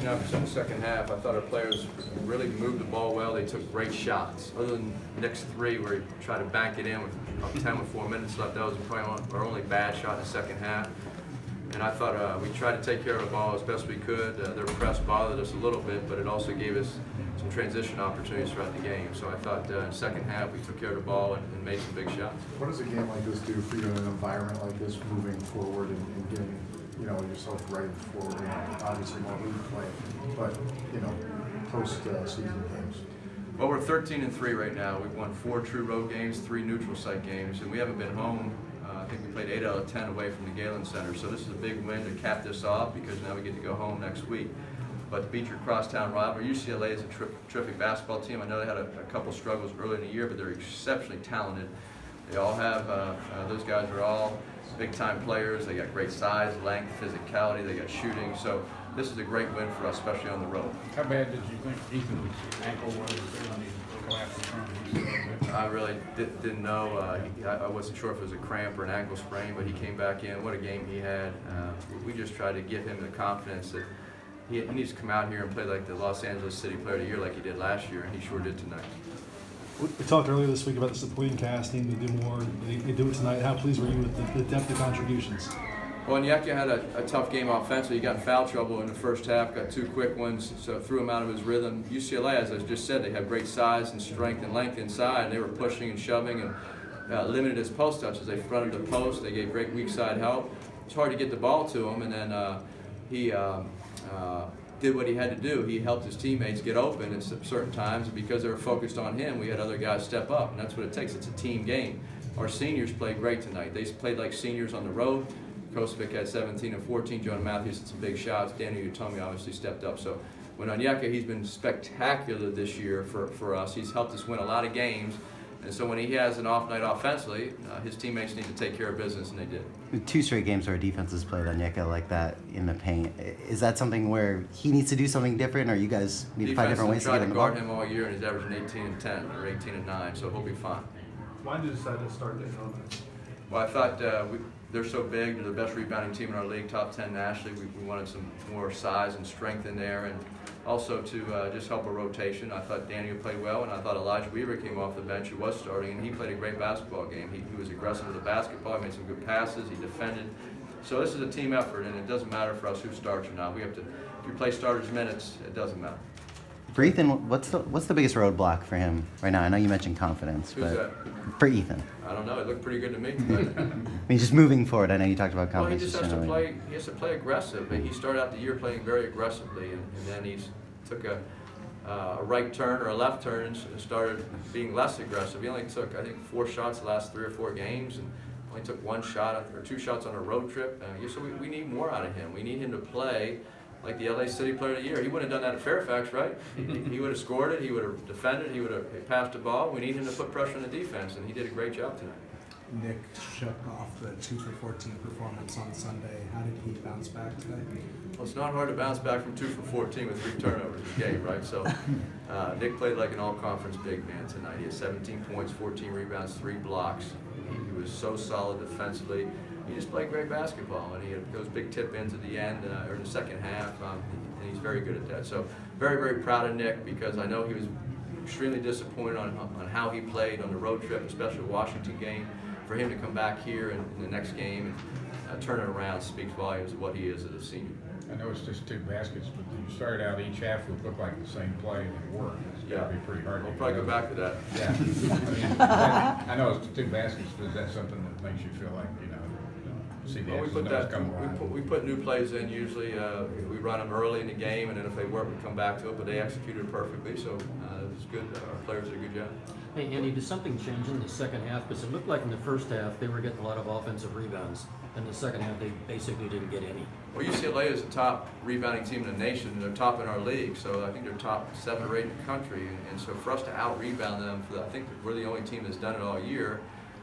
in the second half, I thought our players really moved the ball well. They took great shots. Other than Nick's three, where he tried to bank it in with up 10 with 4 minutes left, that was probably our only bad shot in the second half. And I thought we tried to take care of the ball as best we could. Their press bothered us a little bit, but it also gave us some transition opportunities throughout the game. So I thought in the second half we took care of the ball and made some big shots. What does a game like this do for you in an environment like this, moving forward and getting yourself ready for obviously more league play, but post-season games? Well, we're 13-3 right now. We've won 4 true road games, 3 neutral site games, and we haven't been home. I think we played 8 out of 10 away from the Galen Center, so this is a big win to cap this off because now we get to go home next week. But to beat your crosstown rival, UCLA is a terrific basketball team. I know they had a couple struggles early in the year, but they're exceptionally talented. They all have, those guys are all big-time players. They got great size, length, physicality. They got shooting. So this is a great win for us, especially on the road. How bad did you think Ethan's ankle was when he collapsed in front of you? I really didn't know. I wasn't sure if it was a cramp or an ankle sprain, but he came back in. What a game he had. We just tried to give him the confidence that he needs to come out here and play like the Los Angeles City Player of the Year like he did last year, and he sure did tonight. We talked earlier this week about the supporting cast needing to do more. They do it tonight. How pleased were you with the depth of contributions? Well, Onyeka had a tough game offensively. He got in foul trouble in the first half, got 2 quick ones, so threw him out of his rhythm. UCLA, as I just said, they have great size and strength and length inside, and they were pushing and shoving and limited his post touches. They fronted the post. They gave great weak side help. It's hard to get the ball to him, and then he did what he had to do. He helped his teammates get open at certain times, and because they were focused on him, we had other guys step up, and that's what it takes. It's a team game. Our seniors played great tonight. They played like seniors on the road. Kosovic had 17 and 14. Jonah Matthews had some big shots. Danny Utomi obviously stepped up. So when Onyeka, he's been spectacular this year for us. He's helped us win a lot of games. And so when he has an off night offensively, his teammates need to take care of business, and they did. 2 straight games where defense has played Onyeka like that in the paint. Is that something where he needs to do something different, or you guys need to find different ways to get him the ball? Defense tried to guard him all year, and he's averaging 18 and 10 or 18 and 9, so he'll be fine. Why did you decide to start Nick on that? Well, I thought they're so big. They're the best rebounding team in our league, top 10 nationally. We wanted some more size and strength in there, and also to just help a rotation. I thought Daniel played well, and I thought Elijah Weaver came off the bench, who was starting, and he played a great basketball game. He was aggressive with the basketball. He made some good passes. He defended. So this is a team effort, and it doesn't matter for us who starts or not. We have to. If you play starters minutes, it doesn't matter. For Ethan, what's the biggest roadblock for him right now? I know you mentioned confidence, Who's but that? for Ethan. I don't know. It looked pretty good to me. I mean, just moving forward. I know you talked about Well, he confidence. just has to play. He has to play aggressive. He started out the year playing very aggressively, and then he took a right turn or a left turn and started being less aggressive. He only took, I think, 4 shots the last 3 or 4 games, and only took 1 shot or 2 shots on a road trip. So we need more out of him. We need him to play like the LA City Player of the Year. He wouldn't have done that at Fairfax, right? He would have scored it. He would have defended. He would have passed the ball. We need him to put pressure on the defense, and he did a great job tonight. Nick shook off the 2 for 14 performance on Sunday. How did he bounce back today? Well, it's not hard to bounce back from 2 for 14 with 3 turnovers in the game, right? So Nick played like an all-conference big man tonight. He had 17 points, 14 rebounds, 3 blocks. He was so solid defensively. He just played great basketball, and he had those big tip-ins at the end or the second half, and he's very good at that. So very, very proud of Nick, because I know he was extremely disappointed on how he played on the road trip, especially the Washington game. For him to come back here in the next game and turn it around speaks volumes of what he is as a senior. I know it's just 2 baskets, but you started out each half would look like the same play and it worked. It's got to be pretty hard. We'll probably go back to that. Yeah. I know it's 2 baskets, but is that something that makes you feel like, see the Well, X's and O's come around? we put new plays in usually. We run them early in the game, and then if they work, we come back to it. But they executed perfectly, so it was good. Our players did a good job. Hey, Andy, did something change in the second half? Because it looked like in the first half they were getting a lot of offensive rebounds. In the second half, they basically didn't get any. Well, UCLA is the top rebounding team in the nation, and they're top in our league. So I think they're top 7 or 8 in the country. And so for us to out-rebound them, I think we're the only team that's done it all year.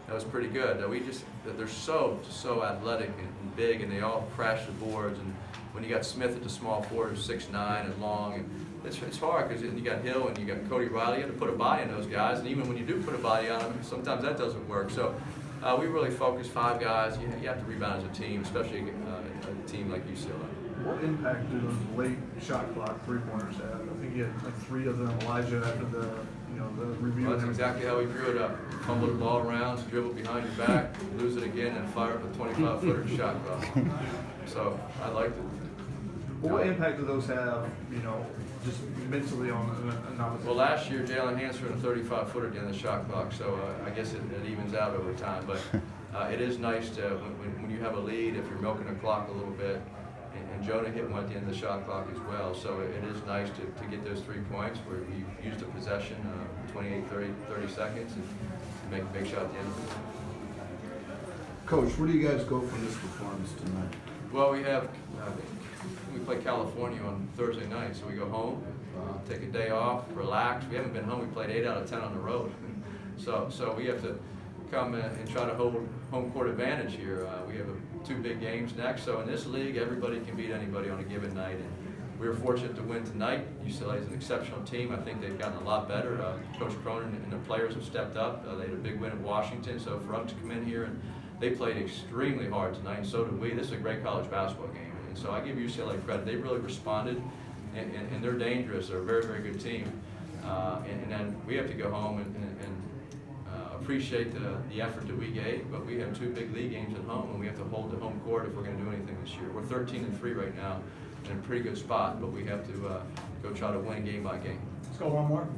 That was pretty good. They're so athletic and big, and they all crash the boards. And when you got Smith at the small forward, 6'9" and long, and it's hard because you got Hill and you got Cody Riley. You have to put a body on those guys, and even when you do put a body on them, sometimes that doesn't work. So we really focus 5 guys. You have to rebound as a team, especially a team like UCLA. What impact do those late shot clock 3-pointers have? I think you had like 3 of them. Elijah after the the review. Well, that's and everything. exactly how we drew it up. Fumble the ball around, dribble behind your back, lose it again, and fire up a 25-footer shot clock. So I liked it. Well, what impact do those have, just mentally on a novice? Well, last year Jalen Hansford a 35-footer at the end of the shot clock, so I guess it evens out over time. But it is nice to when you have a lead, if you're milking the clock a little bit. And Jonah hit one at the end of the shot clock as well, so it is nice to get those 3 points where we used a possession, 28, 30 seconds, and make a big shot at the end of it. Coach, where do you guys go from this performance tonight? Well, we play California on Thursday night, so we go home, take a day off, relax. We haven't been home. We played 8 out of 10 on the road, so we have to come and try to hold home court advantage here. We have 2 big games next, so in this league, everybody can beat anybody on a given night. And we were fortunate to win tonight. UCLA is an exceptional team. I think they've gotten a lot better. Coach Cronin and the players have stepped up. They had a big win at Washington, so for us to come in here and they played extremely hard tonight, and so did we. This is a great college basketball game, and so I give UCLA credit. They really responded, and they're dangerous. They're a very, very good team. And then we have to go home and appreciate the effort that we gave, but we have 2 big league games at home, and we have to hold the home court if we're going to do anything this year. We're 13-3 right now, in a pretty good spot, but we have to go try to win game by game. Let's go one more.